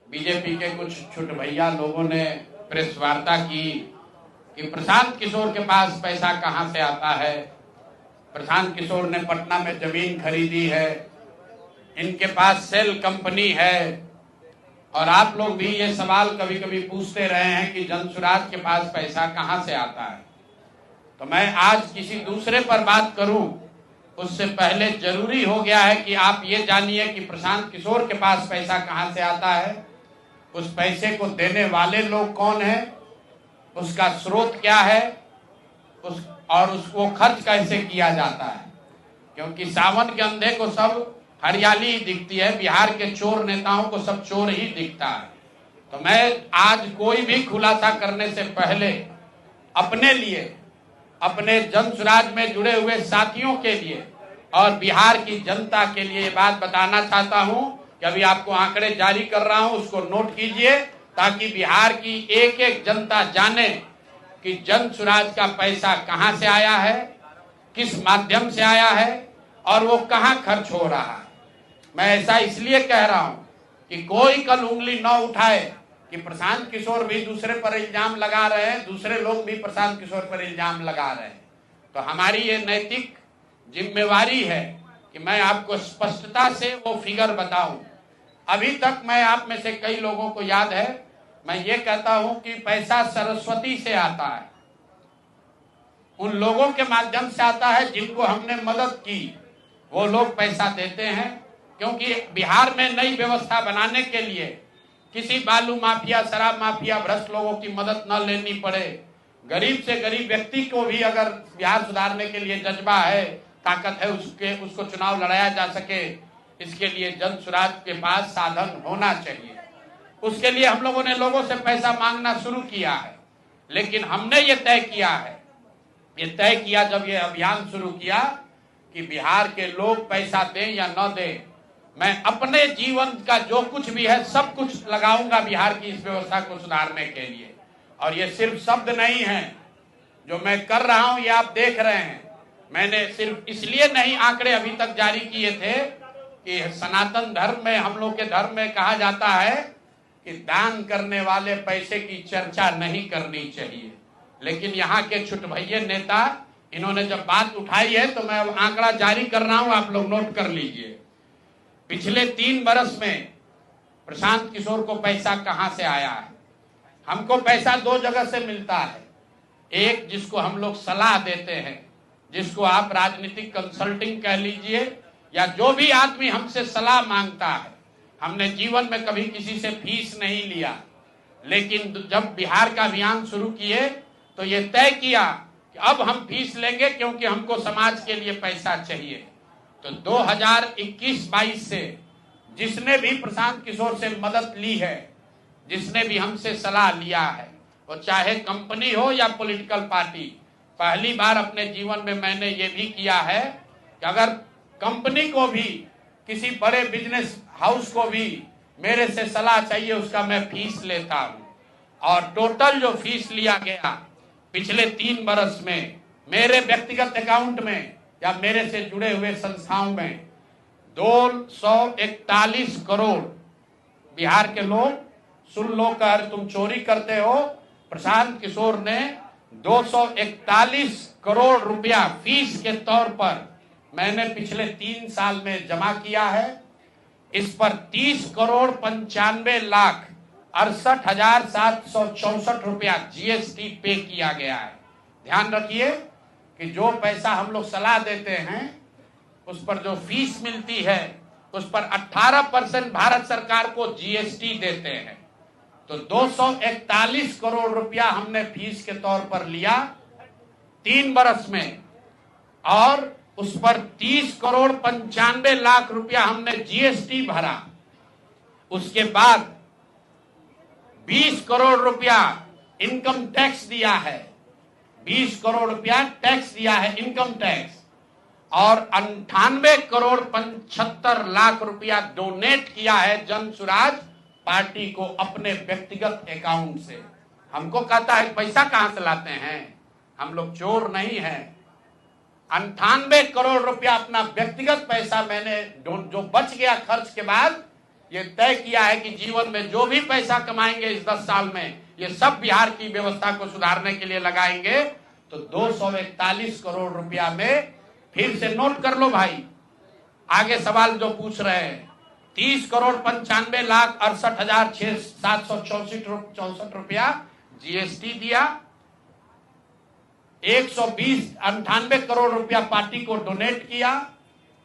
BJP के कुछ छुट भैया लोगों ने प्रेस वार्ता की कि प्रशांत किशोर के पास पैसा कहां से आता है। प्रशांत किशोर ने पटना में जमीन खरीदी है, इनके पास सेल कंपनी है। और आप लोग भी ये सवाल कभी कभी पूछते रहे हैं कि जनसुराज के पास पैसा कहां से आता है। तो मैं आज किसी दूसरे पर बात करूं उससे पहले जरूरी हो गया है कि आप ये जानिए कि प्रशांत किशोर के पास पैसा कहां से आता है, उस पैसे को देने वाले लोग कौन है, उसका स्रोत क्या है, और उसको खर्च कैसे किया जाता है। क्योंकि सावन के अंधे को सब हरियाली ही दिखती है, बिहार के चोर नेताओं को सब चोर ही दिखता है। तो मैं आज कोई भी खुलासा करने से पहले अपने लिए, अपने जनसुराज में जुड़े हुए साथियों के लिए और बिहार की जनता के लिए ये बात बताना चाहता हूं कि अभी आपको आंकड़े जारी कर रहा हूं, उसको नोट कीजिए ताकि बिहार की एक एक जनता जाने कि जनसुराज का पैसा कहां से आया है, किस माध्यम से आया है और वो कहां खर्च हो रहा है। मैं ऐसा इसलिए कह रहा हूं कि कोई कल उंगली न उठाए कि प्रशांत किशोर भी दूसरे पर इल्जाम लगा रहे हैं, दूसरे लोग भी प्रशांत किशोर पर इल्जाम लगा रहे हैं। तो हमारी ये नैतिक जिम्मेवारी है कि मैं आपको स्पष्टता से वो फिगर बताऊं। अभी तक मैं आप में से कई लोगों को याद है, मैं ये कहता हूं कि पैसा सरस्वती से आता है, उन लोगों के माध्यम से आता है जिनको हमने मदद की, वो लोग पैसा देते हैं। क्योंकि बिहार में नई व्यवस्था बनाने के लिए किसी बालू माफिया, शराब माफिया, भ्रष्ट लोगों की मदद न लेनी पड़े, गरीब से गरीब व्यक्ति को भी अगर बिहार सुधारने के लिए जज्बा है, ताकत है, उसको चुनाव लड़ाया जा सके, इसके लिए जनसुराज के पास साधन होना चाहिए। उसके लिए हम लोगों ने लोगों से पैसा मांगना शुरू किया है, लेकिन हमने ये तय किया जब ये अभियान शुरू किया कि बिहार के लोग पैसा दें या न दें, मैं अपने जीवन का जो कुछ भी है सब कुछ लगाऊंगा बिहार की इस व्यवस्था को सुधारने के लिए। और ये सिर्फ शब्द नहीं है जो मैं कर रहा हूं, ये आप देख रहे हैं। मैंने सिर्फ इसलिए नहीं आंकड़े अभी तक जारी किए थे कि सनातन धर्म में, हम लोग के धर्म में कहा जाता है कि दान करने वाले पैसे की चर्चा नहीं करनी चाहिए। लेकिन यहाँ के छुटभैये नेता, इन्होंने जब बात उठाई है तो मैं आंकड़ा जारी कर रहा हूं, आप लोग नोट कर लीजिए। पिछले 3 बरस में प्रशांत किशोर को पैसा कहां से आया है। हमको पैसा 2 जगह से मिलता है। एक, जिसको हम लोग सलाह देते हैं, जिसको आप राजनीतिक कंसल्टिंग कह लीजिए, या जो भी आदमी हमसे सलाह मांगता है। हमने जीवन में कभी किसी से फीस नहीं लिया, लेकिन जब बिहार का अभियान शुरू किए तो ये तय किया कि अब हम फीस लेंगे, क्योंकि हमको समाज के लिए पैसा चाहिए। तो 2021-22 से जिसने भी प्रशांत किशोर से मदद ली है, जिसने भी हमसे सलाह लिया है, वो चाहे कंपनी हो या पॉलिटिकल पार्टी, पहली बार अपने जीवन में मैंने ये भी किया है कि अगर कंपनी को भी, किसी बड़े बिजनेस हाउस को भी मेरे से सलाह चाहिए, उसका मैं फीस लेता हूं। और टोटल जो फीस लिया गया पिछले 3 बरस में मेरे व्यक्तिगत अकाउंट में या मेरे से जुड़े हुए संस्थाओं में 241 करोड़। बिहार के लोग सुन लो, कर तुम चोरी करते हो, प्रशांत किशोर ने 241 करोड़ रुपया फीस के तौर पर मैंने पिछले 3 साल में जमा किया है। इस पर 30 करोड़ 95 लाख 68,764 रुपया जीएसटी पे किया गया है। ध्यान रखिए कि जो पैसा हम लोग सलाह देते हैं, उस पर जो फीस मिलती है, उस पर 18% भारत सरकार को जीएसटी देते हैं। तो 241 करोड़ रुपया हमने फीस के तौर पर लिया 3 बरस में, और उस पर 30 करोड़ 95 लाख रुपया हमने जीएसटी भरा। उसके बाद 20 करोड़ रुपया इनकम टैक्स दिया है, 20 करोड़ रुपया टैक्स दिया है, इनकम टैक्स, और 98 करोड़ 75 लाख रुपया डोनेट किया है जनसुराज पार्टी को अपने व्यक्तिगत अकाउंट से। हमको कहता है पैसा कहां से लाते हैं, हम लोग चोर नहीं हैं। 98 करोड़ रुपया अपना व्यक्तिगत पैसा मैंने, जो बच गया खर्च के बाद, ये तय किया है कि जीवन में जो भी पैसा कमाएंगे इस 10 साल में, ये सब बिहार की व्यवस्था को सुधारने के लिए लगाएंगे। तो 241 करोड़ रुपया में फिर से नोट कर लो भाई, आगे सवाल जो पूछ रहे हैं, 30,95,68,764 रुपया जीएसटी दिया, 198 करोड़ रुपया पार्टी को डोनेट किया,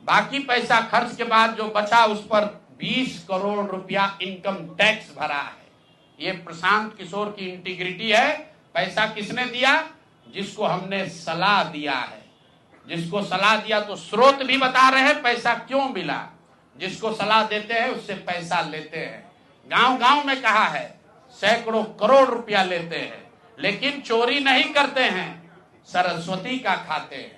बाकी पैसा खर्च के बाद जो बचा उस पर 20 करोड़ रुपया इनकम टैक्स भरा है। ये प्रशांत किशोर की इंटीग्रिटी है। पैसा किसने दिया? जिसको हमने सलाह दिया है। जिसको सलाह दिया तो स्रोत भी बता रहे हैं पैसा क्यों मिला। जिसको सलाह देते हैं उससे पैसा लेते हैं। गांव गांव में कहा है, सैकड़ों करोड़ रुपया लेते हैं, लेकिन चोरी नहीं करते हैं, सरस्वती का खाते हैं।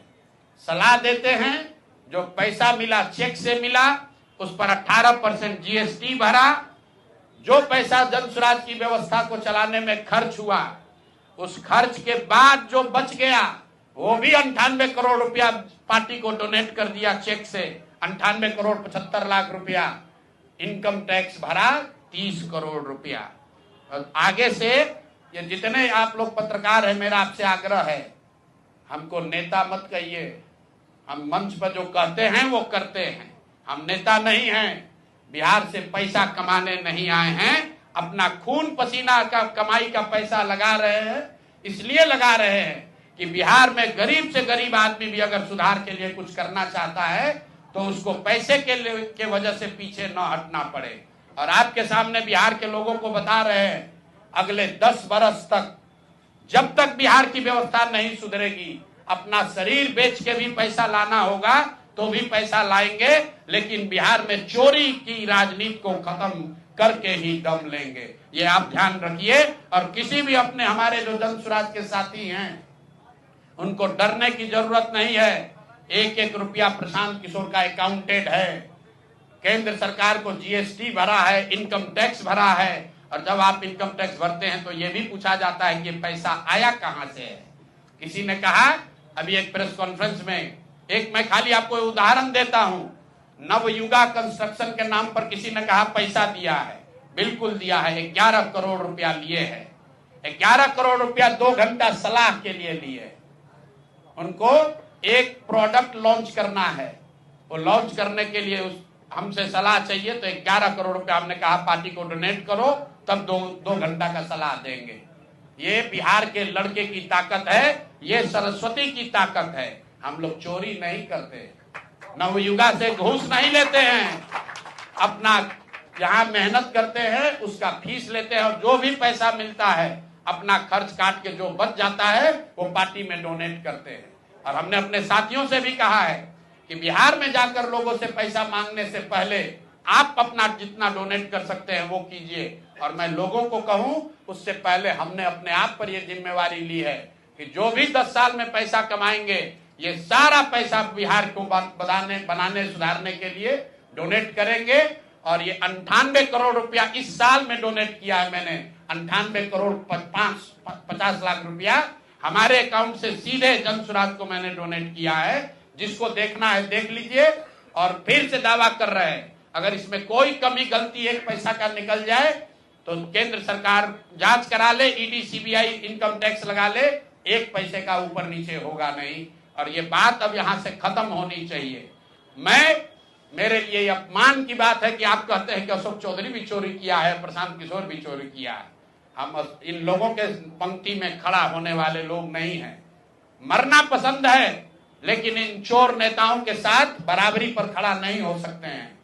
सलाह देते हैं, जो पैसा मिला चेक से मिला, उस पर 18% जीएसटी भरा, जो पैसा जन स्वराज की व्यवस्था को चलाने में खर्च हुआ, उस खर्च के बाद जो बच गया वो भी 98 करोड़ रुपया पार्टी को डोनेट कर दिया चेक से। 98 करोड़ 75 लाख रुपया इनकम टैक्स भरा, 30 करोड़ रुपया। और आगे से ये जितने आप लोग पत्रकार हैं, मेरा आपसे आग्रह है, हमको नेता मत कहिए। हम मंच पर जो कहते हैं वो करते हैं। हम नेता नहीं हैं, बिहार से पैसा कमाने नहीं आए हैं। अपना खून पसीना का कमाई का पैसा लगा रहे हैं। इसलिए लगा रहे हैं कि बिहार में गरीब से गरीब आदमी भी अगर सुधार के लिए कुछ करना चाहता है तो उसको पैसे के वजह से पीछे न हटना पड़े। और आपके सामने बिहार के लोगों को बता रहे हैं, अगले 10 बरस तक जब तक बिहार की व्यवस्था नहीं सुधरेगी, अपना शरीर बेच के भी पैसा लाना होगा तो भी पैसा लाएंगे, लेकिन बिहार में चोरी की राजनीति को खत्म करके ही दम लेंगे। ये आप ध्यान रखिए। और किसी भी अपने हमारे जो जन स्वराज के साथी हैं, उनको डरने की जरूरत नहीं है। एक एक रुपया प्रशांत किशोर का अकाउंटेड है। केंद्र सरकार को जीएसटी भरा है, इनकम टैक्स भरा है। और जब आप इनकम टैक्स भरते हैं तो ये भी पूछा जाता है कि पैसा आया कहां से है। किसी ने कहा अभी एक प्रेस कॉन्फ्रेंस में, एक मैं खाली आपको उदाहरण देता हूं, नवयुगा कंस्ट्रक्शन के नाम पर किसी ने कहा पैसा दिया है। बिल्कुल दिया है, 11 करोड़ रुपया लिए है। 11 करोड़ रुपया 2 घंटा सलाह के लिए लिए। उनको एक प्रोडक्ट लॉन्च करना है, वो लॉन्च करने के लिए हमसे सलाह चाहिए, तो 11 करोड़ रुपया हमने कहा पार्टी को डोनेट करो, तब 2 घंटा का सलाह देंगे। ये बिहार के लड़के की ताकत है, ये सरस्वती की ताकत है। हम लोग चोरी नहीं करते, नवयुगा से घूस नहीं लेते हैं, अपना जहां मेहनत करते हैं उसका फीस लेते हैं, और जो भी पैसा मिलता है अपना खर्च काट के जो बच जाता है वो पार्टी में डोनेट करते हैं। और हमने अपने साथियों से भी कहा है कि बिहार में जाकर लोगों से पैसा मांगने से पहले आप अपना जितना डोनेट कर सकते हैं वो कीजिए। और मैं लोगों को कहूं, उससे पहले हमने अपने आप पर यह जिम्मेवारी ली है कि जो भी 10 साल में पैसा कमाएंगे, ये सारा पैसा बिहार को बनाने सुधारने के लिए डोनेट करेंगे। और ये 98 करोड़ रुपया इस साल में डोनेट किया है मैंने। 98 करोड़ 50 लाख रुपया हमारे अकाउंट से सीधे जन स्वराज को मैंने डोनेट किया है। जिसको देखना है देख लीजिए। और फिर से दावा कर रहे हैं, अगर इसमें कोई कमी गलती एक पैसा का निकल जाए तो केंद्र सरकार जांच करा ले, ईडी सीबीआई इनकम टैक्स लगा ले, एक पैसे का ऊपर नीचे होगा नहीं। और ये बात अब यहां से खत्म होनी चाहिए। मेरे लिए अपमान की बात है कि आप कहते हैं कि अशोक चौधरी भी चोरी किया है, प्रशांत किशोर भी चोरी किया है। हम इन लोगों के पंक्ति में खड़ा होने वाले लोग नहीं हैं। मरना पसंद है, लेकिन इन चोर नेताओं के साथ बराबरी पर खड़ा नहीं हो सकते हैं।